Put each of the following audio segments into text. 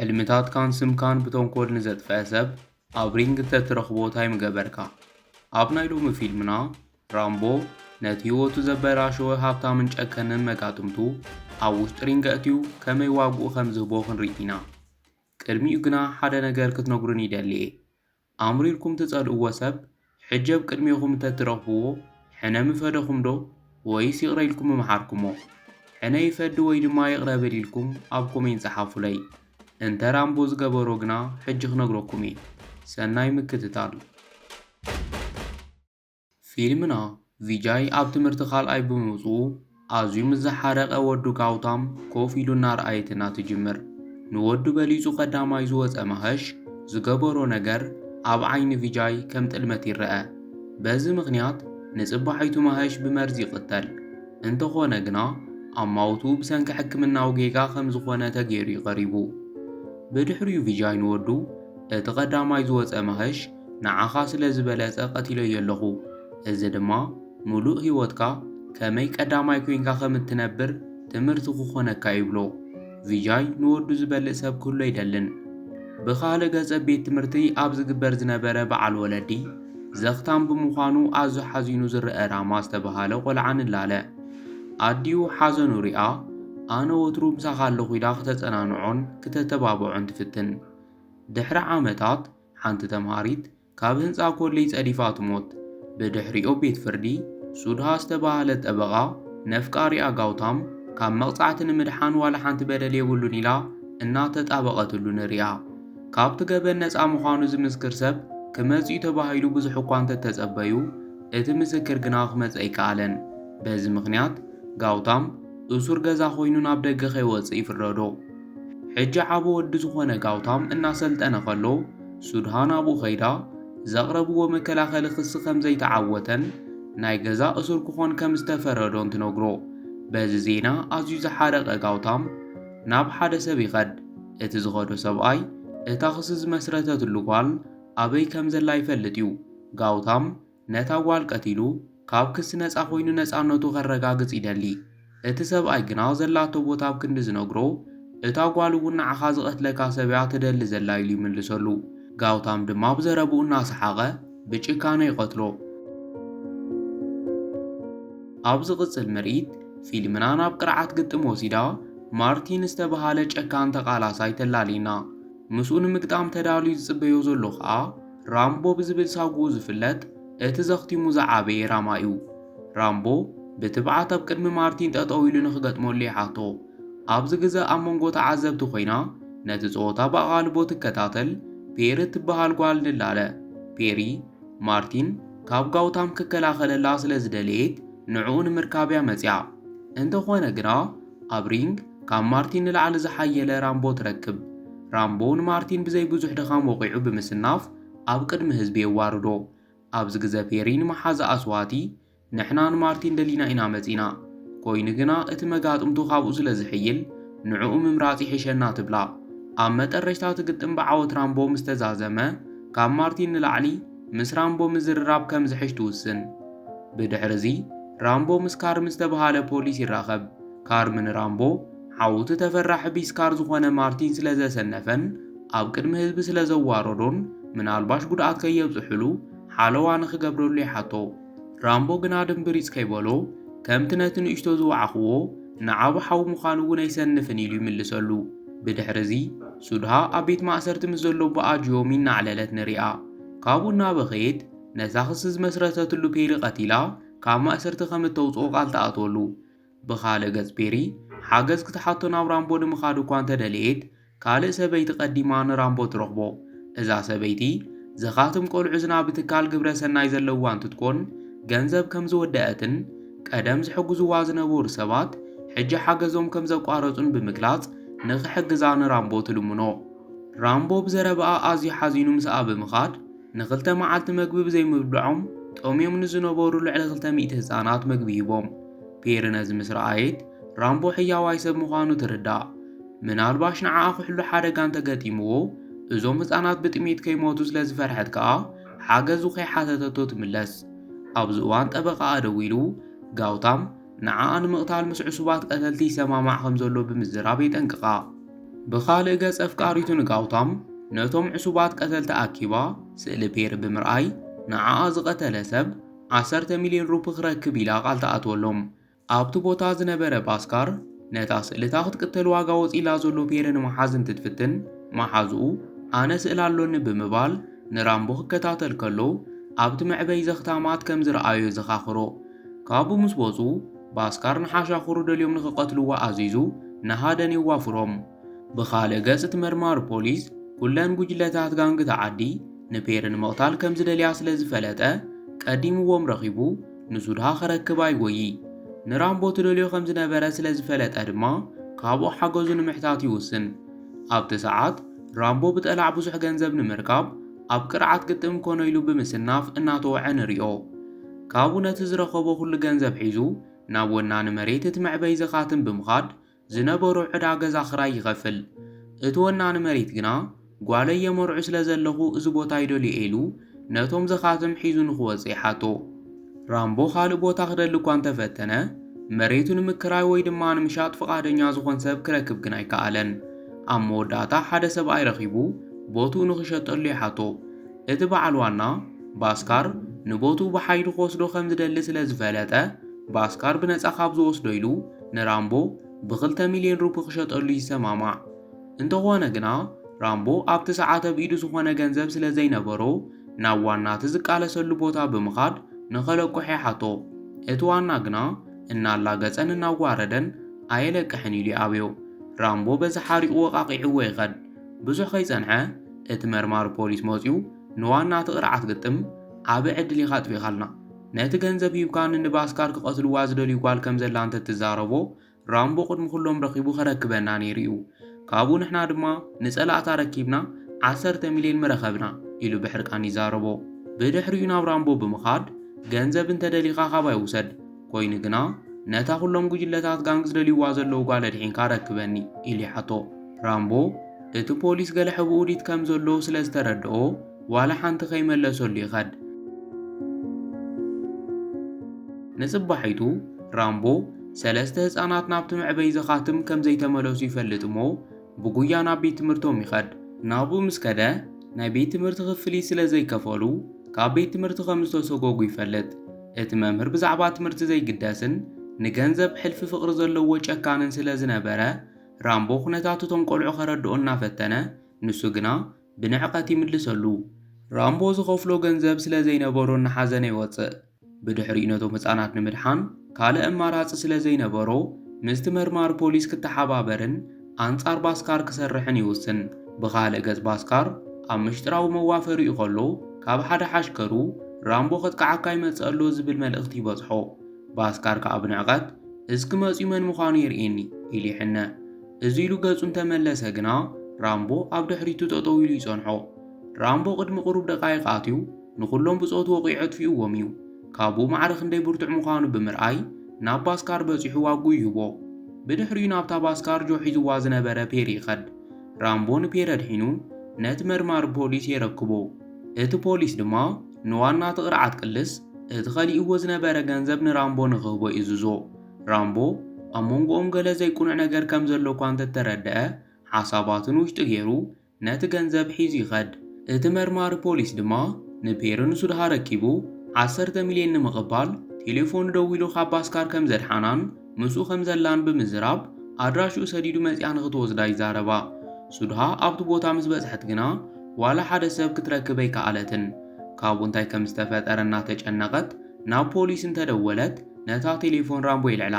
ሕልምታትካን ስምካን ብተንኮል ንዘጥፍአ ሰብ ኣብ ሪንግ እንተትረኽቦ እንታይ ምገበርካ? ኣብ ናይ ሎሚ ፊልምና ራምቦ ነቲ ህይወቱ ዘበላሸወ ሃብታምን ጨከንን መጋጥምቱ ኣብ ውሽጢ ሪንግ ኣእትዩ ከመይ ዋግኡ ከም ዝህቦ ክንርኢ ኢና። ቅድሚኡ ግና ሓደ ነገር ክትነግሩን ይደሊ እየ። ኣምሪርኩም ትጸልእዎ ሰብ ሕጂ ኣብ ቅድሚኹም እንተትረኽብዎ ሕነ ምፈደኹም ዶ ወይስ ይቕረ ኢልኩም ምመሓርኩሞ? ሕነ ይፈዲ ወይ ድማ ይቕረ ኢልኩም ኣብ ኮሜንት ጸሓፉለይ። እንተ ራምቦ ዝገበሮ ግና ሕጂ ክነግረኩም እየ። ሰናይ ምክትታል። ፊልምና ቪጃይ ኣብ ትምህርቲ ካልኣይ ብምውፅኡ ኣዝዩ ምዝሓረቐ ወዱ ጋውታም ኮፍ ኢሉ እናረኣየትና ትጅምር። ንወዱ በሊጹ ቀዳማይ ዝወፀ ማህሽ ዝገበሮ ነገር ኣብ ዓይኒ ቪጃይ ከም ጥልመት ይርአ። በዚ ምኽንያት ንጽባሒቱ ማህሽ ብመርዚ ይቕተል። እንተኾነ ግና ኣማውቱ ብሰንኪ ሕክምናዊ ጌጋ ከም ዝኾነ ተገይሩ ይቐሪቡ። ብድሕሪኡ ቪጃይ ንወዱ እቲ ቀዳማይ ዝወፀ ማህሽ ንዓኻ ስለ ዝበለጸ ቀቲለዮ ኣለኹ፣ እዚ ድማ ሙሉእ ህይወትካ ከመይ ቀዳማይ ኮይንካ ከም እትነብር ትምህርቲ ክኾነካ ይብሎ። ቪጃይ ንወዱ ዝበልእ ሰብ ክህሉ ኣይደልን። ብኻልእ ገጸ ቤት ትምህርቲ ኣብ ዝግበር ዝነበረ በዓል ወለዲ ዘኽታም ብምዃኑ ኣዝዩ ሓዚኑ ዝርአ ራማ ዝተባሃለ ቆልዓ ንላለ። ኣዲኡ ሓዘኑ ሪኣ ኣነ ወትሩ ምሳኻ ኣለኹ ኢላ ክተጸናንዖን ክተተባብዖን ትፍትን። ድሕሪ ዓመታት ሓንቲ ተምሃሪት ካብ ህንፃ ኮሌጅ ጸዲፋ ትሞት። ብድሕሪኦ ቤት ፍርዲ ሱድሃ ዝተባሃለት ጠበቓ ነፍቃሪኣ ጋውታም ካብ መቕጻዕቲ ንምድሓን ዋላ ሓንቲ በደል የብሉን ኢላ እናተጣበቐትሉ ንሪኣ። ካብቲ ገበን ነፃ ምዃኑ ዝምስክር ሰብ ክመጽኡ ተባሂሉ ብዙሕ እኳ እንተተጸበዩ እቲ ምስክር ግና ክመጽእ ኣይከኣለን። በዚ ምኽንያት ጋውታም እሱር ገዛ ኮይኑ ናብ ደገ ከይወፅእ ይፍረዶ። ሕጂ ዓቦ ወዲ ዝኾነ ጋውታም እናሰልጠነ ከሎ ሱድሃ ናብኡ ኸይዳ ዘቕረብዎ መከላኸሊ ክሲ ከም ዘይተዓወተን ናይ ገዛ እሱር ክኾን ከም ዝተፈረዶን ትነግሮ። በዚ ዜና ኣዝዩ ዝሓረቐ ጋውታም ናብ ሓደ ሰብ ይኸድ። እቲ ዝኸዶ ሰብኣይ እታ ክሲ ዝመስረተትሉ ጓል ኣበይ ከም ዘላ ይፈልጥ እዩ። ጋውታም ነታ ጓል ቀቲሉ ካብ ክሲ ነፃ ኮይኑ ነፃነቱ ኸረጋግጽ ይደሊ። እቲ ሰብኣይ ግና ዘላቶ ቦታ ኣብ ክንዲ ዝነግሮ እታ ጓል እውን ንዓኻ ዝቐትለካ ሰብያ ትደሊ ዘላ ኢሉ ይምልሰሉ። ጋውታም ድማ ብዘረብኡ እናሰሓቐ ብጭካነ ይቐትሎ። ኣብ ዝቕጽል ምርኢት ፊልምና ናብ ቅርዓት ግጥም ወሲዳ ማርቲን ዝተባሃለ ጨካን ተቓላሳይ ተላሊና። ምስኡ ንምግጣም ተዳልዩ ዝጽበዮ ዘሎ ኸዓ ራምቦ ብዝብል ሳጉኡ ዝፍለጥ እቲ ዘኽቲሙ ዝዓበየ ራማ እዩ። ራምቦ ብትብዓት ኣብ ቅድሚ ማርቲን ጠጠው ኢሉ ንኽገጥመሉ ይሓቶ። ኣብዚ ግዜ ኣብ መንጎ ተዓዘብቲ ኮይና ነቲ ጸወታ ብኣቓልቦ ትከታተል ፔሪ እትበሃል ጓል ንላለ። ፔሪ ማርቲን ካብ ጋውታም ክከላኸለላ ስለ ዝደለየት ንዕኡ ንምርካብያ መጽያ። እንተኾነ ግና ኣብ ሪንግ ካብ ማርቲን ንላዕሊ ዝሓየለ ራምቦ ትረክብ። ራምቦ ንማርቲን ብዘይ ብዙሕ ድኻም ወቂዑ ብምስናፍ ኣብ ቅድሚ ህዝቢ የዋርዶ። ኣብዚ ግዜ ፔሪ ንመሓዛ ኣስዋቲ ንሕና ንማርቲን ደሊና ኢና መጺና፣ ኮይኑ ግና እቲ መጋጥምቱ ካብኡ ስለ ዝሕይል ንዕኡ ምምራጽ ይሕሸና ትብላ። ኣብ መጠረሽታ ትግጥም ብዓወት ራምቦ ምስ ተዛዘመ ካብ ማርቲን ንላዕሊ ምስ ራምቦ ምዝርራብ ከም ዝሕሽ ትውስን። ብድሕሪዚ ራምቦ ምስ ካርም ዝተባሃለ ፖሊስ ይራኸብ። ካርም ንራምቦ ሓውቱ ተፈራሒ ቢስካር ዝኾነ ማርቲን ስለ ዘሰነፈን ኣብ ቅድሚ ህዝቢ ስለ ዘዋረዶን ምናልባሽ ጉድኣት ከየብፅሕሉ ሓለዋ ንኽገብረሉ ይሓቶ። ራምቦ ግና ድንብሪፅ ከይበሎ ከምቲ ነቲ ንእሽቶ ዝወዓኽዎ ንዓብ ሓዊ ምዃኑ እውን ኣይሰንፍን ኢሉ ይምልሰሉ። ብድሕሪዚ ሱድሃ ኣብ ቤት ማእሰርቲ ምስ ዘሎ ብኣጅዮም ይናዕለለት ንሪኣ። ካብኡ እናበኸየት ነታ ክሲ ዝመስረተትሉ ፔሪ ቀቲላ ካብ ማእሰርቲ ከም እተውፅኦ ቃል ተኣትወሉ። ብኻልእ ገጽ ፔሪ ሓገዝ ክትሓቶ ናብ ራምቦ ንምኻድ እኳ እንተደልየት ካልእ ሰበይቲ ቀዲማ ንራምቦ ትረኽቦ። እዛ ሰበይቲ ዘኻትም ቆልዑ ዝናብ ትካል ግብረ ሰናይ ዘለዋ እንትትኮን ገንዘብ ከም ዝወደአትን ቀደም ዝሕግዝዋ ዝነበሩ ሰባት ሕጂ ሓገዞም ከም ዘቋረጹን ብምግላጽ ንኽሕግዛ ንራምቦ ትልምኖ። ራምቦ ብዘረብኣ ኣዝዩ ሓዚኑ ምስኣ ብምኻድ ንኽልተ መዓልቲ መግቢ ብዘይምብልዖም ጠምዮም ንዝነበሩ ልዕሊ 200 ህፃናት መግቢ ሂቦም። ፔሪ ነዚ ምስ ረኣየት ራምቦ ሕያዋይ ሰብ ምዃኑ ትርዳእ። ምናልባሽ ንዓኣ ኩሕሉ ሓደጋ እንተገጢምዎ እዞም ህፃናት ብጥሜት ከይሞቱ ስለ ዝፈርሐት ከኣ ሓገዙ ከይሓተተቶ ትምለስ። ኣብዚ እዋን ጠበቓ ደው ኢሉ ጋውታም ንዓኣ ንምቕታል ምስ ዕሱባት ቀተልቲ ይሰማማዕ ከም ዘሎ ብምዝራብ የጠንቅቓ። ብኻልእ ገጽ ኣፍቃሪቱ ንጋውታም ነቶም ዕሱባት ቀተልቲ ኣኪባ ስእሊ ፔሪ ብምርኣይ ንዓኣ ዝቐተለ ሰብ 10 ሚልዮን ሩፒ ክረክብ ኢላ ቃል ተኣትወሎም። ኣብቲ ቦታ ዝነበረ ባስካር ነታ ስእልታ ክትቅተል ዋጋ ወፂላ ዘሎ ፔሪ ንምሓዝ እንትትፍትን መሓዝኡ ኣነ ስእሊ ኣሎኒ ብምባል ንራምቦ ክከታተል ከሎ ኣብቲ መዕበይ ዘኽታማት ከም ዝረኣዮ ዘኻኽሮ። ካብኡ ምስ ወፁ ባስካር ንሓሻኽሩ ደልዮም ንኽቐትልዎ ኣዚዙ ንሃደን የዋፍሮም። ብኻልእ ገጽ ትመርማሪ ፖሊስ ኩለን ጉጅለታት ጋንግ ተዓዲ ንፔሪ ንምቕታል ከም ዝደልያ ስለ ዝፈለጠ ቀዲምዎም ረኺቡ ንሱድሃ ኸረክብ ኣይጎዪ። ንራምቦ ትደልዮ ከም ዝነበረ ስለ ዝፈለጠ ድማ ካብኡ ሓገዙ ንምሕታት ይውስን። ኣብቲ ሰዓት ራምቦ ብጠላዕ ብዙሕ ገንዘብ ንምርካብ ኣብ ቅርዓት ግጥም ኮነ ኢሉ ብምስናፍ እናተወዐ ንሪኦ። ካብኡ ነቲ ዝረኸቦ ኩሉ ገንዘብ ሒዙ ናብ ወናኒ መሬት እቲ መዕበይ ዘኻትም ብምኻድ ዝነበሩ ዕዳ ገዛ ኽራይ ይኸፍል። እቲ ወናኒ መሬት ግና ጓለይ የመርዑ ስለ ዘለኹ እዚ ቦታ ይደልዮ ኢሉ ነቶም ዘኻትም ሒዙ ንኽወፅእ ይሓቶ። ራምቦ ካልእ ቦታ ክደሊ እኳ እንተፈተነ መሬቱ ንምክራይ ወይ ድማ ንምሻጥ ፈቓደኛ ዝኾን ሰብ ክረክብ ግን ኣይከኣለን። ኣብ መወዳእታ ሓደ ሰብኣይ ረኺቡ ቦትኡ ንኽሸጠሉ ይሓቶ። እቲ በዓል ዋና ባስካር ንቦትኡ ብሓይሊ ክወስዶ ከም ዝደሊ ስለ ዝፈለጠ ባስካር ብነፃ ካብ ዝወስዶ ኢሉ ንራምቦ ብ2 ሚልዮን ሩፒ ክሸጠሉ ይሰማማዕ። እንተኾነ ግና ራምቦ ኣብቲ ሰዓት ኣብ ኢዱ ዝኾነ ገንዘብ ስለ ዘይነበሮ ናብ ዋና እቲ ዝቃለሰሉ ቦታ ብምኻድ ንኸለቁሕ ይሓቶ። እቲ ዋና ግና እናላገፀን እናዋረደን ኣየለቅሕን ኢሉ ይኣብዮ። ራምቦ በዚ ሓሪቑ ወቓቒዕዎ ይኸድ። ብዙሕ ከይጸንሐ እቲ መርማሪ ፖሊስ መፂኡ ንዋና እቲ ቅርዓት ግጥም ዓብ ዕድል ኢኻ ጥፊኻልና ነቲ ገንዘብ ሂብካኒ ንባስካር ክቐትልዋ ዝደልዩ ጓል ከም ዘላ እንተትዛረቦ ራምቦ ቅድሚ ኩሎም ረኺቡ ኸረክበና ነይሩ እዩ። ካብኡ ንሕና ድማ ንጸላእታ ረኪብና 10 ሚልዮን መረኸብና ኢሉ ብሕርቃን ይዛረቦ። ብድሕሪኡ ናብ ራምቦ ብምኻድ ገንዘብ እንተደሊኻ ኻባይ ውሰድ ኮይኑ ግና ነታ ኩሎም ጉጅለታት ጋንግ ዝደልይዋ ዘለዉ ጓል ኣድሒንካ ረክበኒ ኢሉ ይሓቶ። ራምቦ እቲ ፖሊስ ገለ ሕቡኡዲት ከም ዘሎ ስለ ዝተረድኦ ዋላ ሓንቲ ከይመለሰሉ ይኸድ። ንጽባሒቱ ራምቦ 3 ህፃናት ናብቲ መዕበይ ዘኻትም ከም ዘይተመለሱ ይፈልጥ እሞ ብጉያ ናብ ቤት ትምህርቶም ይኸድ። ናብኡ ምስ ከደ ናይ ቤት ትምህርቲ ክፍሊት ስለ ዘይከፈሉ ካብ ቤት ትምህርቲ ከም ዝተሰጎጉ ይፈልጥ። እቲ መምህር ብዛዕባ ትምህርቲ ዘይግደስን ንገንዘብ ሕልፊ ፍቕሪ ዘለዎ ጨካንን ስለ ዝነበረ ራምቦ ኩነታት እቶም ቆልዑ ኸረድኦ እናፈተነ ንሱ ግና ብንዕቐት ይምልሰሉ። ራምቦ ዝኸፍሎ ገንዘብ ስለ ዘይነበሮ እናሓዘነ ይወፅእ። ብድሕሪኡ ነቶም ህፃናት ንምድሓን ካልእ ኣማራፂ ስለ ዘይነበሮ ምስቲ መርማሪ ፖሊስ ክተሓባበርን ኣንጻር ባስካር ክሰርሕን ይውስን። ብኻልእ ገጽ ባስካር ኣብ ምሽጥራዊ መዋፈሪኡ ከሎ ካብ ሓደ ሓሽከሩ ራምቦ ኸጥቃዓካ ይመጽእ ኣሎ ዝብል መልእኽቲ ይበጽሖ። ባስካር ከዓ ብንዕቐት እስኪ መጺኡ መን ምዃኑ የርኤኒ ኢሉ ይሕነ። እዚ ኢሉ ገጹ እንተመለሰ ግና ራምቦ ኣብ ድሕሪቱ ጠጠው ኢሉ ይጸንሖ። ራምቦ ቅድሚ ቁሩብ ደቓይቕ ኣትዩ ንኹሎም ብጾቱ ወቂዑ ኣጥፊኡዎም እዩ። ካብኡ ማዕረ ክንደይ ብርቱዕ ምዃኑ ብምርኣይ ናብ ባስካር በፂሑ ዋጉ ይህቦ። ብድሕሪኡ ናብታ ባስካር ጆሒዝዋ ዝነበረ ፔሪ ይኸድ። ራምቦ ንፔሪ ኣድሒኑ ነቲ መርማሪ ፖሊስ የረክቦ። እቲ ፖሊስ ድማ ንዋና ትቕርዓት ቅልስ እቲ ኸሊእዎ ዝነበረ ገንዘብ ንራምቦ ንኽህቦ ይእዝዞ። ራምቦ ኣብ መንጎኦም ገለ ዘይቁኑዕ ነገር ከም ዘሎ እኳ እንተተረድአ ሓሳባትን ውሽጢ ገይሩ ነቲ ገንዘብ ሒዙ ይኸድ። እቲ መርማሪ ፖሊስ ድማ ንፔሪ ንሱድሃ ረኪቡ 10 ሚልዮን ንምቕባል ቴሌፎኑ ደው ኢሉ ካብ ባስካር ከም ዘድሓናን ምስኡ ከም ዘላን ብምዝራብ ኣድራሽኡ ሰዲዱ መፂኣ ንኽትወስዳ ይዛረባ። ሱድሃ ኣብቲ ቦታ ምስ በጽሐት ግና ዋላ ሓደ ሰብ ክትረክብ ኣይከኣለትን። ካብኡ እንታይ ከም ዝተፈጠረ እናተጨነቐት ናብ ፖሊስ እንተደወለት ነታ ቴሌፎን ራምቦ ይልዕላ።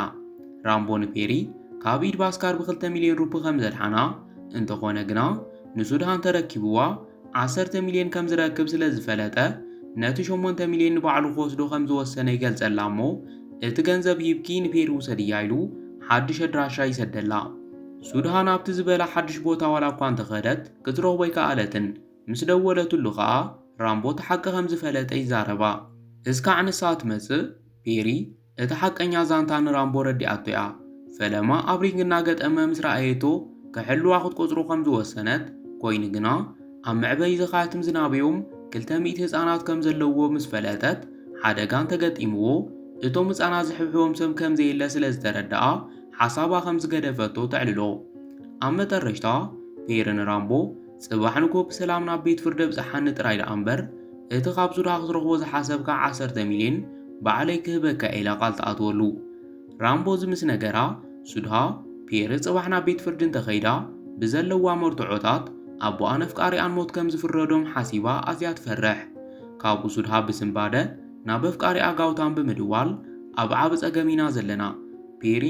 ራምቦ ንፔሪ ካብ ኢድ ባስካር ብ2 ሚልዮን ሩፒ ከም ዘድሓና እንተኾነ ግና ንሱድሃ እንተረኪብዋ 10 ሚልዮን ከም ዝረክብ ስለ ዝፈለጠ ነቲ 8 ሚልዮን ንባዕሉ ክወስዶ ከም ዝወሰነ ይገልጸላ እሞ እቲ ገንዘብ ሂብኪ ንፔሪ ውሰድያ ኢሉ ሓድሽ ኣድራሻ ይሰደላ። ሱድሃ ናብቲ ዝበላ ሓድሽ ቦታ ዋላ እኳ እንተኸደት ክትረኽቦ ኣይከኣለትን። ምስ ደወለትሉ ከዓ ራምቦ እቲ ሓቂ ከም ዝፈለጠ ይዛረባ። እስካዕ ንሳ ትመጽእ ፔሪ እቲ ሓቀኛ ዛንታ ንራምቦ ረዲኣቶ እያ። ፈለማ ኣብ ሪንግ እናገጠመ ምስ ረኣየቶ ክሕልዋ ክትቆፅሮ ከም ዝወሰነት ኮይኑ ግና ኣብ መዕበይ ዘኻትም ዝናብዮም 200 ህፃናት ከም ዘለዎ ምስ ፈለጠት ሓደጋ እንተገጢምዎ እቶም ህፃናት ዝሕብሕቦም ሰብ ከም ዘየለ ስለ ዝተረድኣ ሓሳባ ከም ዝገደፈቶ ተዕልሎ። ኣብ መጨረሻ ፔርን ራምቦ ጽባሕ ንጎ ብሰላም ናብ ቤት ፍርዲ ብጽሓን ጥራይ ደኣ እምበር እቲ ካብ ሱዳኽ ዝረኽቦ ዝሓሰብካ 10 ሚልዮን ባዕለይ ክህበካ ኢላ ቃል ተኣትወሉ። ራምቦ ዝምስ ነገራ ሱድሃ ፔር ጽባሕ ናብ ቤት ፍርዲ እንተኸይዳ ብዘለዋ መርትዖታት ኣቦኣ ነፍቃሪኣን ሞት ከም ዝፍረዶም ሓሲባ ኣዝያ ትፈርሕ። ካብኡ ሱድሃ ብስምባደ ናብ ኣፍቃሪኣ ጋውታም ብምድዋል ኣብ ዓብ ጸገም ኢና ዘለና ፔሪ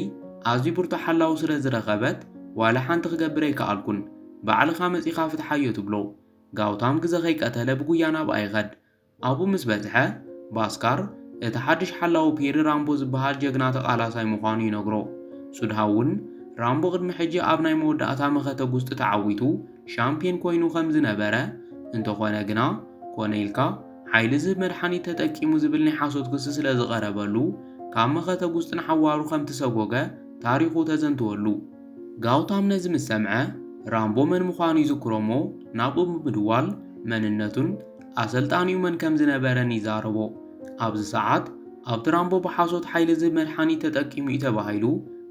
ኣዝዩ ብርቱ ሓላው ስለ ዝረኸበት ዋላ ሓንቲ ክገብር ኣይከኣልኩን ባዕልኻ መጺኻ ፍትሓዮ ትብሎ። ጋውታም ግዜ ኸይቀተለ ብጉያ ናብኣ ይኸድ። ኣብኡ ምስ በጽሐ ባስካር እቲ ሓድሽ ሓላው ፔሪ ራምቦ ዝበሃል ጀግና ተቓላሳይ ምዃኑ ይነግሮ። ሱድሃ እውን ራምቦ ቅድሚ ሕጂ ኣብ ናይ መወዳእታ መኸተብ ውስጢ ተዓዊቱ ሻምፒዮን ኮይኑ ከም ዝነበረ እንተኾነ ግና ኮነኢልካ ሓይሊ ዝህብ መድሓኒት ተጠቂሙ ዝብል ናይ ሓሶት ክሲ ስለ ዝቐረበሉ ካብ መኸተብ ውስጢ ንሓዋሩ ከም ትሰጎገ ታሪኹ ተዘንትወሉ። ጋውታም ነዚ ምስ ሰምዐ ራምቦ መን ምዃኑ ይዝክሮ እሞ ናብኡ ብምድዋል መንነቱን ኣሰልጣኒኡ መን ከም ዝነበረን ይዛረቦ። ኣብዚ ሰዓት ኣብቲ ራምቦ ብሓሶት ሓይሊ ዝህብ መድሓኒት ተጠቂሙ እዩ ተባሂሉ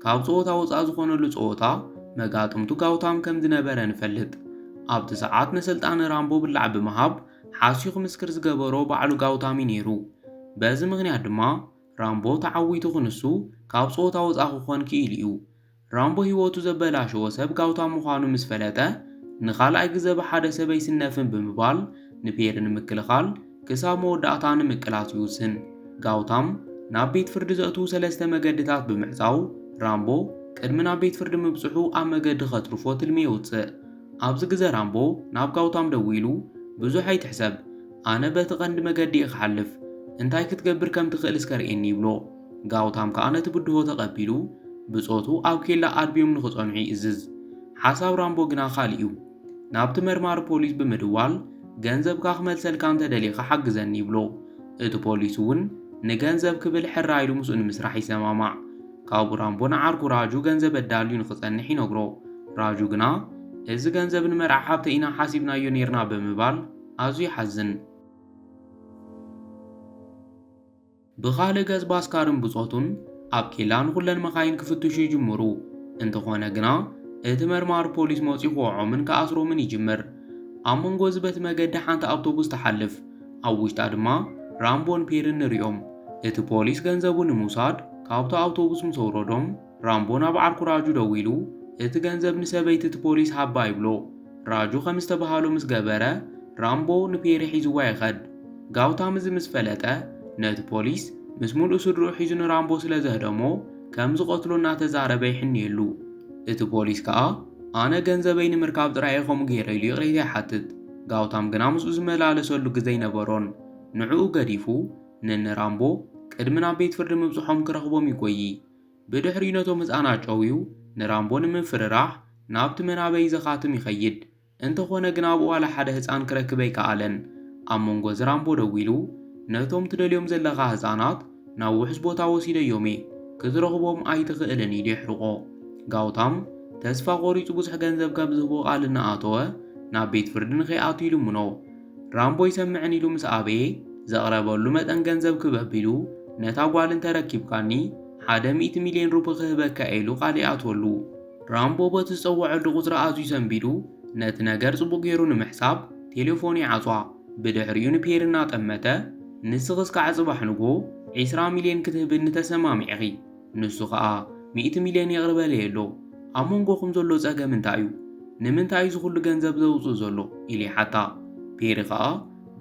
ካብ ጸወታ ወፃእ ዝኾነሉ ጸወታ መጋጥምቱ ጋውታም ከም ዝነበረ ንፈልጥ። ኣብቲ ሰዓት ንስልጣን ራምቦ ብላዕ ብምሃብ ሓስዩ ክምስክር ዝገበሮ ባዕሉ ጋውታሚ ነይሩ። በዚ ምኽንያት ድማ ራምቦ ተዓዊቱ ክንሱ ካብ ጸወታ ወፃእ ክኾን ክኢል እዩ። ራምቦ ህይወቱ ዘበላሸወ ሰብ ጋውታም ምዃኑ ምስ ፈለጠ ንኻልኣይ ግዜ ብሓደ ሰብ ኣይስነፍን ብምባል ንፔር ንምክልኻል ክሳብ መወዳእታ ንምቅላስ ይውስን። ጋውታም ናብ ቤት ፍርዲ ዘእትዉ 3 መገድታት ብምዕጻው ራምቦ ቅድሚ ናብ ቤት ፍርዲ ምብጽሑ ኣብ መገዲ ኸትርፎ ትልሚ የውፅእ። ኣብዚ ግዜ ራምቦ ናብ ጋውታም ደው ኢሉ ብዙሕ ኣይትሕሰብ ኣነ በቲ ቐንዲ መገዲ ክሓልፍ እንታይ ክትገብር ከም ትኽእል እስከርእየኒ ይብሎ። ጋውታም ከዓ ነቲ ብድሆ ተቐቢሉ ብጾቱ ኣብ ኬላ ኣድብዮም ንኽጸንዑ ይእዝዝ። ሓሳብ ራምቦ ግና ኻልእ እዩ። ናብቲ መርማሪ ፖሊስ ብምድዋል ገንዘብካ ክመልሰልካ እንተደሊኻ ሓግዘኒ ይብሎ። እቲ ፖሊስ እውን ንገንዘብ ክብል ሕራ ኢሉ ምስኡ ንምስራሕ ይሰማማዕ። ካብኡ ራምቦ ንዓርኩ ራጁ ገንዘብ ኣዳልዩ ንኽጸንሕ ይነግሮ። ራጁ ግና እዚ ገንዘብ ንመርዓ ሓብተ ኢና ሓሲብናዮ ነርና ብምባል ኣዝዩ ይሓዝን። ብኻልእ ገጽ ባስካርን ብጾቱን ኣብ ኬላ ንኹለን መኻይን ክፍትሹ ይጅምሩ። እንተኾነ ግና እቲ መርማሪ ፖሊስ መጺኡ ክወዖምን ከኣስሮምን ይጅምር። ኣብ መንጎ እዚ በቲ መገዲ ሓንቲ ኣውቶቡስ ተሓልፍ። ኣብ ውሽጣ ድማ ራምቦን ፔርን ንሪኦም። እቲ ፖሊስ ገንዘቡ ንምውሳድ ካብቲ ኣውቶቡስ ምስ ወረዶም ራምቦ ናብ ዓርኩ ራጁ ደው ኢሉ እቲ ገንዘብ ንሰበይቲ እቲ ፖሊስ ሃባ ይብሎ። ራጁ ከም ዝተባሃሎ ምስ ገበረ ራምቦ ንፔሪ ሒዝዋ ይኸድ። ጋውታም እዚ ምስ ፈለጠ ነቲ ፖሊስ ምስ ሙሉእ ስድርኡ ሒዙ ንራምቦ ስለ ዘህደሞ ከም ዝቐትሎ እናተዛረበ ይሕንየሉ። እቲ ፖሊስ ከዓ ኣነ ገንዘበይ ንምርካብ ጥራይ ከምኡ ገይረ ኢሉ ይቕሬታ ይሓትት። ጋውታም ግና ምስኡ ዝመላለሰሉ ግዜ ይነበሮን። ንዕኡ ገዲፉ ንራምቦ ቅድሚ ናብ ቤት ፍርዲ ምብጽሖም ክረኽቦም ይጎይ። ብድሕሪኡ ነቶም ህፃናት ጨውዩ ንራምቦ ንምፍርራሕ ናብቲ መናበይ ዘኻትም ይኸይድ። እንተኾነ ግና ኣብኡ ዋላ ሓደ ህፃን ክረክበ ኣይከኣለን። ኣብ መንጎ እዚ ራምቦ ደው ኢሉ ነቶም ትደልዮም ዘለኻ ህፃናት ናብ ውሕስ ቦታ ወሲደዮም ክትረኽቦም ኣይትኽእልን ኢሉ ይሕርቆ። ጋውታም ተስፋ ቆሪጹ ብዙሕ ገንዘብ ከም ዝህቦ ቃል እናኣተወ ናብ ቤት ፍርዲ ንኸይኣትዉ ይልምኖ። ራምቦ ይሰምዕን ኢሉ ምስ ኣበየ ዘቕረበሉ መጠን ገንዘብ ክበብ ኢሉ ነታ ጓል እንተረኪብካኒ 100 ሚልዮን ሩፕ ክህበካ ኢሉ ቃል ይኣትወሉ። ራምቦ በቲ ዝፀውዐሉ ቁፅሪ ኣዝዩ ሰንቢዱ ነቲ ነገር ጽቡቕ ገይሩ ንምሕሳብ ቴሌፎን ይዓጿ። ብድሕሪኡ ንፔር እናጠመተ ንስኺ ክሳዕ ጽባሕ ንጎ 20 ሚልዮን ክትህብኒ ተሰማሚዕኺ ንሱ ከዓ 100 ሚልዮን የቕርበለየ ኣሎ። ኣብ መንጎኹም ዘሎ ጸገም እንታይ እዩ? ንምንታይ እዩ ዝኹሉ ገንዘብ ዘውፅእ ዘሎ ኢሉ ይሓታ። ፔሪ ከዓ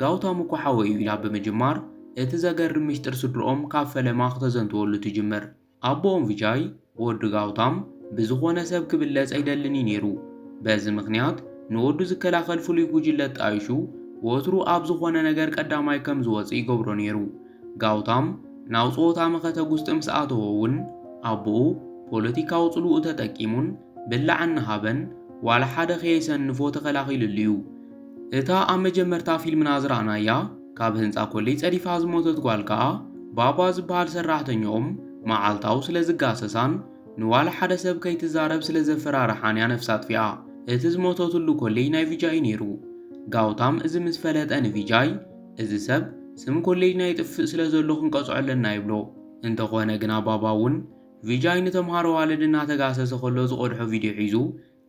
ጋውታም እኮ ሓወዩ ኢላ ብምጅማር እቲ ዘገርም ምስጢር ስድሮኦም ካብ ፈለማ ክተዘንትወሉ ትጅምር። ኣቦኦም ቪጃይ ወዲ ጋውታም ብዝኾነ ሰብ ክብለጽ ኣይደልን ነይሩ። በዚ ምኽንያት ንወዱ ዝከላኸል ፍሉይ ጉጅለ ጣይሹ ወትሩ ኣብ ዝኾነ ነገር ቀዳማይ ከም ዝወፅእ ይገብሮ ነይሩ። ጋውታም ናብ ጾታ መኸተብ ውስጢ ምስ ኣተወ እውን ኣቦኡ ፖለቲካዊ ጽልኡ ተጠቂሙን ብላዕን ሃበን ዋላ ሓደ ኸየሰንፎ ተኸላኺሉሉ እዩ። እታ ኣብ መጀመርታ ፊልምና ዝረኣናያ ካብ ህንፃ ኮሌጅ ጸዲፋ ዝሞተት ጓል ከዓ ባባ ዝበሃል ሰራሕተኛኦም መዓልታዊ ስለ ዝጋሰሳን ንዋላ ሓደ ሰብ ከይትዛረብ ስለ ዘፈራርሓንያ ነፍሳ ጥፊኣ። እቲ ዝሞተትሉ ኮሌጅ ናይ ቪጃይ ነይሩ። ጋውታም እዚ ምስ ፈለጠ ንቪጃይ እዚ ሰብ ስም ኮሌጅ ናይ ጥፍእ ስለ ዘሎ ክንቀጽዖ ኣለና ይብሎ። እንተኾነ ግና ባባ እውን ቪጃይ ንተምሃሮ ዋልድ እናተጋሰሰ ከሎ ዝቐድሖ ቪድዮ ሒዙ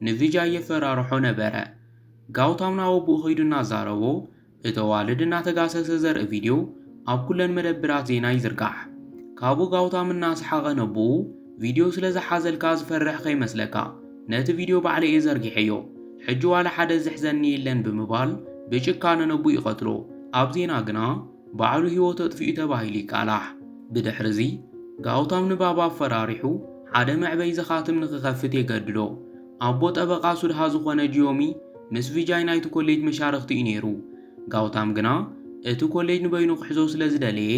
ንቪጃይ የፈራርሖ ነበረ። ጋውታም ናብ ኣቦኡ ኸይዱ እናዛረቦ እቲ ዋልድ እናተጋሰሰ ዘርኢ ቪድዮ ኣብ ኩለን መደብራት ዜና ይዝርጋሕ። ካብኡ ጋውታም እናሰሓቐ ነቦኡ ቪድዮ ስለ ዝሓዘልካ ዝፈርሕ ከይመስለካ ነቲ ቪድዮ ባዕለ እየ ዘርጊሐዮ ሕጂ ዋላ ሓደ ዝሕዘኒ የለን ብምባል ብጭካነ ነቦኡ ይቐትሎ። ኣብ ዜና ግና ባዕሉ ህይወቱ ኣጥፊኡ ተባሂሉ ይቃላሕ። ብድሕሪ እዚ ጋውታም ንባባ ኣፈራሪሑ ሓደ መዕበይ ዝኻትም ንክኸፍት የገድዶ። ኣቦ ጠበቓ ሱድሃ ዝኾነ ጂዮሚ ምስ ቪጃይ ናይቲ ኮሌጅ መሻርክቲ እዩ ነይሩ። ጋውታም ግና እቲ ኮሌጅ ንበይኑ ክሕዞ ስለ ዝደለየ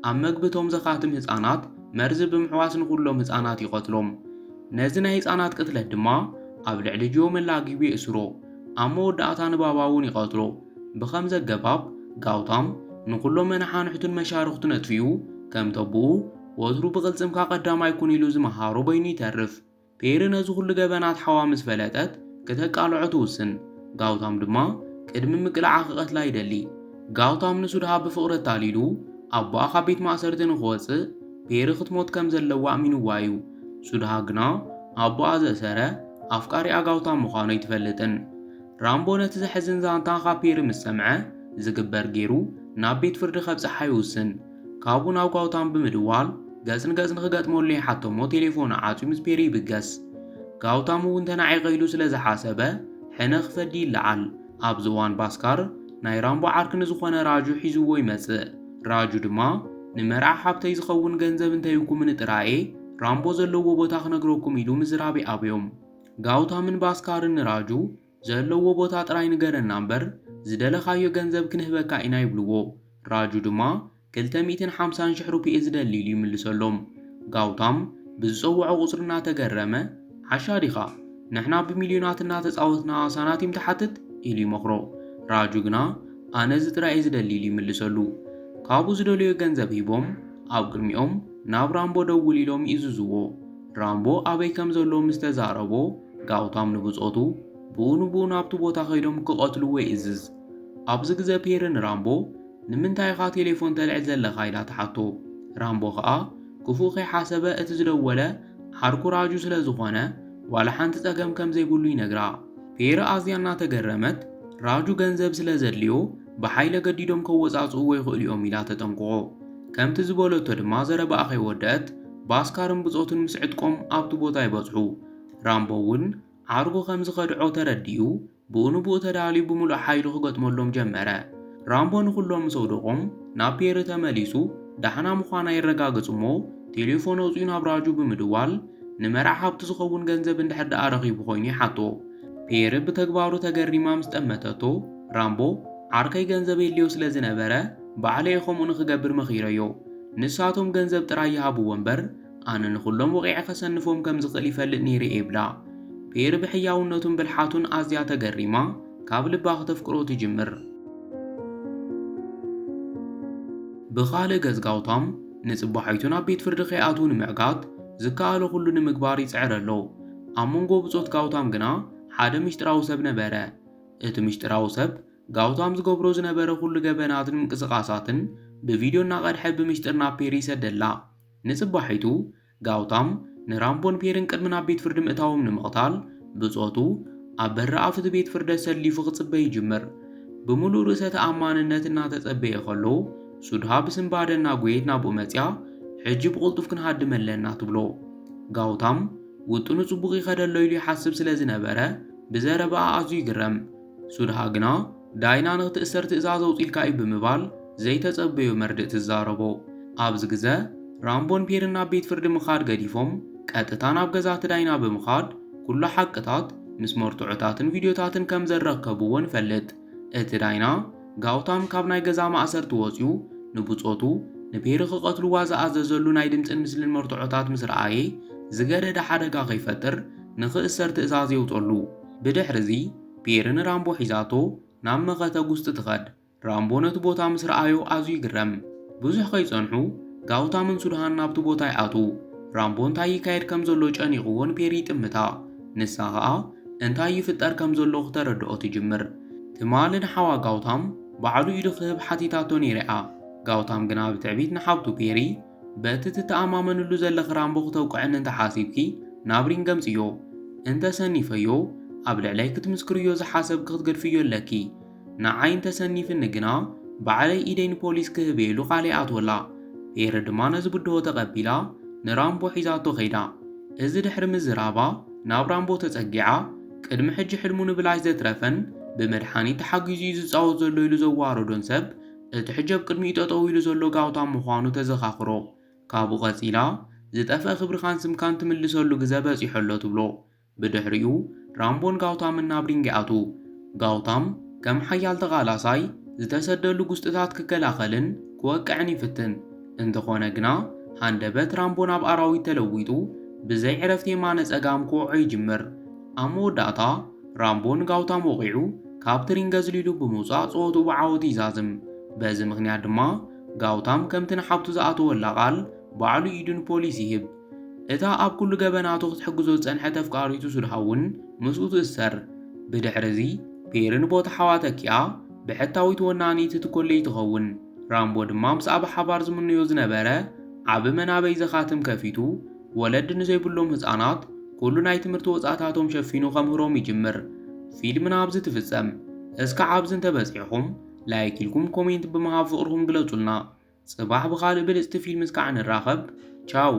ኣብ መግብቶም ዘኻትም ህፃናት መርዚ ብምሕዋስ ንኩሎም ህፃናት ይቐትሎም። ነዚ ናይ ህፃናት ቅትለት ድማ ኣብ ልዕሊ ጂዮም ኣላጊቡ የእስሮ። ኣብ መወዳእታ ንባባ እውን ይቐትሎ። ብኸምዚ ኣገባብ ጋውታም ንኩሎም መናሓንሕቱን መሻርክቱን ኣጥፊኡ ከም ተቦኡ ወትሩ ብቕልጽምካ ቀዳማይ ኩን ኢሉ ዝመሃሮ በይኑ ይተርፍ። ፔሪ ነዚ ኩሉ ገበናት ሓዋ ምስ ፈለጠት ክተቃልዖ ትውስን። ጋውታም ድማ ቅድሚ ምቅላዓ ክቐትላ ይደሊ። ጋውታም ንሱድሃ ብፍቕሪ ኣታሊሉ ኣቦኣ ካብ ቤት ማእሰርቲ ንኽወፅእ ፔሪ ክትሞት ከም ዘለዋ ኣሚንዋ እዩ። ሱድሃ ግና ኣቦኣ ዘእሰረ ኣፍቃሪኣ ጋውታም ምዃኑ ኣይትፈልጥን። ራምቦ ነቲ ዘሕዝን ዛንታ ካብ ፔሪ ምስ ሰምዐ ዝግበር ገይሩ ናብ ቤት ፍርዲ ከብፅሓ ይውስን። ካብኡ ናብ ጋውታም ብምድዋል ገጽ ንገጽ ንኽገጥመሉ ይሓተሞ ቴሌፎን ዓፂዩ ምስ ፔሪ ይብገስ። ጋውታም እውን ተናዒቀ ኢሉ ስለ ዝሓሰበ ሕነ ክፈዲ ይለዓል። ኣብዚ እዋን ባስካር ናይ ራምቦ ዓርኪ ንዝኾነ ራጁ ሒዝዎ ይመጽእ። ራጁ ድማ ንመርዓ ሓብተይ ዝኸውን ገንዘብ እንተይኩምን ጥራኤ ራምቦ ዘለዎ ቦታ ክነግረኩም ኢሉ ምዝራብ ይኣብዮም። ጋውታምን ባስካርን ንራጁ ዘለዎ ቦታ ጥራይ ንገረና እምበር ዝደለኻዮ ገንዘብ ክንህበካ ኢና ይብልዎ። ራጁ ድማ 250,000 ሩፒ ዝደሊ ኢሉ ይምልሰሎም። ጋውታም ብዝፀውዖ ቁፅሪ እናተገረመ ሓሻ ዲኻ ንሕና ብሚልዮናት እናተፃወትና ሳናቲም ተሓትት ኢሉ ይመኽሮ። ራጁ ግና ኣነ ዚ ጥራይ ዝደሊ ኢሉ ይምልሰሉ። ካብኡ ዝደልዮ ገንዘብ ሂቦም ኣብ ቅድሚኦም ናብ ራምቦ ደውል ኢሎም ይእዝዝዎ። ራምቦ ኣበይ ከም ዘሎ ምስ ተዛረቦ ጋውታም ንብፆቱ ብኡ ናብቲ ቦታ ኸይዶም ክቐትልዎ ይእዝዝ። ኣብዚ ግዜ ፔሪ ንራምቦ ንምንታይ ኢኻ ቴሌፎን ተልዕል ዘለኻ ኢላ ተሓቶ። ራምቦ ከዓ ክፉእ ከይሓሰበ እቲ ዝደወለ ዓርኩ ራጁ ስለ ዝኾነ ዋላ ሓንቲ ፀገም ከም ዘይብሉ ይነግራ። ፔሪ ኣዝያ እናተገረመት ራጁ ገንዘብ ስለ ዘድልዮ ብሓይለ ገዲዶም ከወፃፅእዎ ይኽእሉ እዮም ኢላ ተጠንቅቆ። ከምቲ ዝበለቶ ድማ ዘረባኣ ከይወደአት ባስካርን ብፆቱን ምስ ዕጥቆም ኣብቲ ቦታ ይበፅሑ። ራምቦ እውን ዓርጉ ከም ዝኸድዖ ተረዲኡ ብኡ ተዳልዩ ብምሉእ ሓይሉ ክገጥመሎም ጀመረ። ራምቦ ንኩሎም ምስ ኣውደቖም ናብ ፔሪ ተመሊሱ ዳሕና ምዃና ይረጋግጽ እሞ ቴሌፎን ኣውፅኡ ናብ ራጁ ብምድዋል ንመርዓ ሓብቲ ዝኸውን ገንዘብ እንድሕር ደኣ ረኺቡ ኮይኑ ይሓቶ። ፔሪ ብተግባሩ ተገሪማ ምስ ጠመተቶ ራምቦ ዓርከይ ገንዘብ የድልዮ ስለ ዝነበረ ባዕለይ ከምኡ ንክገብር መኺረዮ። ንሳቶም ገንዘብ ጥራይ ይሃብዎ እምበር ኣነ ንኩሎም ወቂዐ ከሰንፎም ከም ዝኽእል ይፈልጥ ነይረ ይብላ። ፔሪ ብሕያውነቱን ብልሓቱን ኣዝያ ተገሪማ ካብ ልባ ክተፍቅሮ ትጅምር። ብኻልእ ገጽ ጋውታም ንጽባሒቱ ናብ ቤት ፍርዲ ከይኣትዉ ንምዕጋት ዝከኣለ ኩሉ ንምግባር ይጽዕር ኣሎ። ኣብ መንጎ ብጾት ጋውታም ግና ሓደ ምሽጥራዊ ሰብ ነበረ። እቲ ምሽጥራዊ ሰብ ጋውታም ዝገብሮ ዝነበረ ኩሉ ገበናትን ምንቅስቓሳትን ብቪድዮ እናቐድሐ ብምሽጥር ናብ ፔሪ ይሰደላ። ንጽባሒቱ ጋውታም ንራምቦን ፔሪን ቅድሚ ናብ ቤት ፍርዲ ምእታዎም ንምቕታል ብጾቱ ኣብ በሪ ኣፍ እቲ ቤት ፍርዲ ሰሊፉ ክጽበይ ይጅምር። ብምሉእ ርእሰ ተኣማንነት እናተጸበየ ከሎ ሱድሃ ብስምባደ እናጎየት ናብኡ መፅያ ሕጂ ብቕልጡፍ ክንሃድም ኣለና ትብሎ። ጋውታም ውጥኑ ጽቡቕ ይኸደሎ ኢሉ ይሓስብ ስለ ዝነበረ ብዘረባኣ ኣዝዩ ይግረም። ሱድሃ ግና ዳይና ንኽትእሰር ትእዛዝ ኣውፂልካ እዩ ብምባል ዘይተጸበዮ መርድእ ትዛረቦ። ኣብዚ ግዜ ራምቦን ፔሪን ናብ ቤት ፍርዲ ምኻድ ገዲፎም ቀጥታ ናብ ገዛ እቲ ዳይና ብምኻድ ኩሉ ሓቅታት ምስ መርትዖታትን ቪድዮታትን ከም ዘረከብዎ ንፈልጥ። እቲ ዳይና ጋውታም ካብ ናይ ገዛ ማእሰርቲ ወፂኡ ንብፆቱ ንፔሪ ክቐትልዋ ዝኣዘዘሉ ናይ ድምፅን ምስልን መርትዖታት ምስ ረኣየ ዝገደደ ሓደጋ ከይፈጥር ንኽእሰር ትእዛዝ የውፀሉ። ብድሕሪ እዚ ፔሪ ንራምቦ ሒዛቶ ናብ መኸተግ ውስጢ ትኸድ። ራምቦ ነቲ ቦታ ምስ ረኣዮ ኣዝዩ ይግረም። ብዙሕ ከይጸንሑ ጋውታምን ሱድሃን ናብቲ ቦታ ይኣትዉ። ራምቦ እንታይ ይካየድ ከም ዘሎ ጨኒቑዎን ፔሪ ይጥምታ። ንሳ ከዓ እንታይ ይፍጠር ከም ዘሎ ክተረድኦ ትጅምር። ትማሊ ንሓዋ ጋውታም ባዕሉ ኢሉ ክህብ ሓቲታቶ ነይርኣ። ጋውታም ግና ብትዕቢት ንሓብቱ ፔሪ በቲ ትተኣማመንሉ ዘለኽ ራምቦ ክተውቅዕን እንተሓሲብኪ ናብ ሪንግ ገምጽዮ እንተሰኒፈዮ ኣብ ልዕለይ ክትምስክርዮ ዝሓሰብ ክትገድፍዮ ኣለኪ ንዓይ እንተሰኒፍኒ ግና ባዕለይ ኢደይ ንፖሊስ ክህብ ኢሉ ቃሊኣት ወላ ፔሪ ድማ ነዚ ብድሆ ተቐቢላ ንራምቦ ሒዛቶ ኸይዳ እዚ ድሕሪ ምዝራባ ናብ ራምቦ ተጸጊዓ ቅድሚ ሕጂ ሕልሙ ንብላሽ ዘትረፈን ብመድሓኒት ተሓጊዙ ዝጻወት ዘሎ ኢሉ ዘዋረዶን ሰብ እቲ ሕጀብ ቅድሚኡ ጠጠው ኢሉ ዘሎ ጋውታም ምዃኑ ተዘኻኽሮ ካብኡ ቐጺላ ዝጠፍአ ክብርኻን ስምካን ትምልሰሉ ግዜ በፂሖ ኣሎ ትብሎ ብድሕሪኡ ራምቦን ጋውታምን ናብ ሪንግ ይኣቱ ጋውታም ከም ሓያል ተቓላሳይ ዝተሰደሉ ጉስጥታት ክከላኸልን ክወቅዕን ይፍትን እንተኾነ ግና ሃንደበት ራምቦ ናብ ኣራዊት ተለዊጡ ብዘይ ዕረፍቲ የማነ ጸጋም ክውዖ ይጅምር ኣብ መወዳእታ ራምቦን ጋውታም ወቂዑ ካብቲ ሪንግ ገዝሊሉ ብምውፃእ ጾወቱ ብዓወቱ ይዛዝም በዚ ምኽንያት ድማ ጋውታም ከምቲ ንሓብቱ ዝኣተወላ ቓል ባዕሉ ኢዱ ንፖሊስ ይህብ እታ ኣብ ኩሉ ገበናቱ ክትሕግዞ ዝጸንሐ ተፍቃሪቱ ስድሃውን ምስኡ ትእሰር ብድሕሪዚ ፔርን ቦታ ሓዋተኪኣ ብሕታዊት ወናኒት ትኰለይ ትኸውን ራምቦ ድማ ምስኣ ብሓባር ዝምንዮ ዝነበረ ዓብ መናበይ ዘኻትም ከፊቱ ወለዲ ንዘይብሎም ህፃናት ኩሉ ናይ ትምህርቲ ወጻእታቶም ሸፊኑ ኸምህሮም ይጅምር ፊልምና ኣብዚ ትፍጸም እስካዕ ኣብዚ እንተበፂሕኹም ላይክ ኢልኩም ኮሜንት ብምሃብ ፍቕርኩም ግለጹልና ጽባሕ ብኻልእ ብልጽቲ ፊልም እስካዕ ንራኸብ ቻው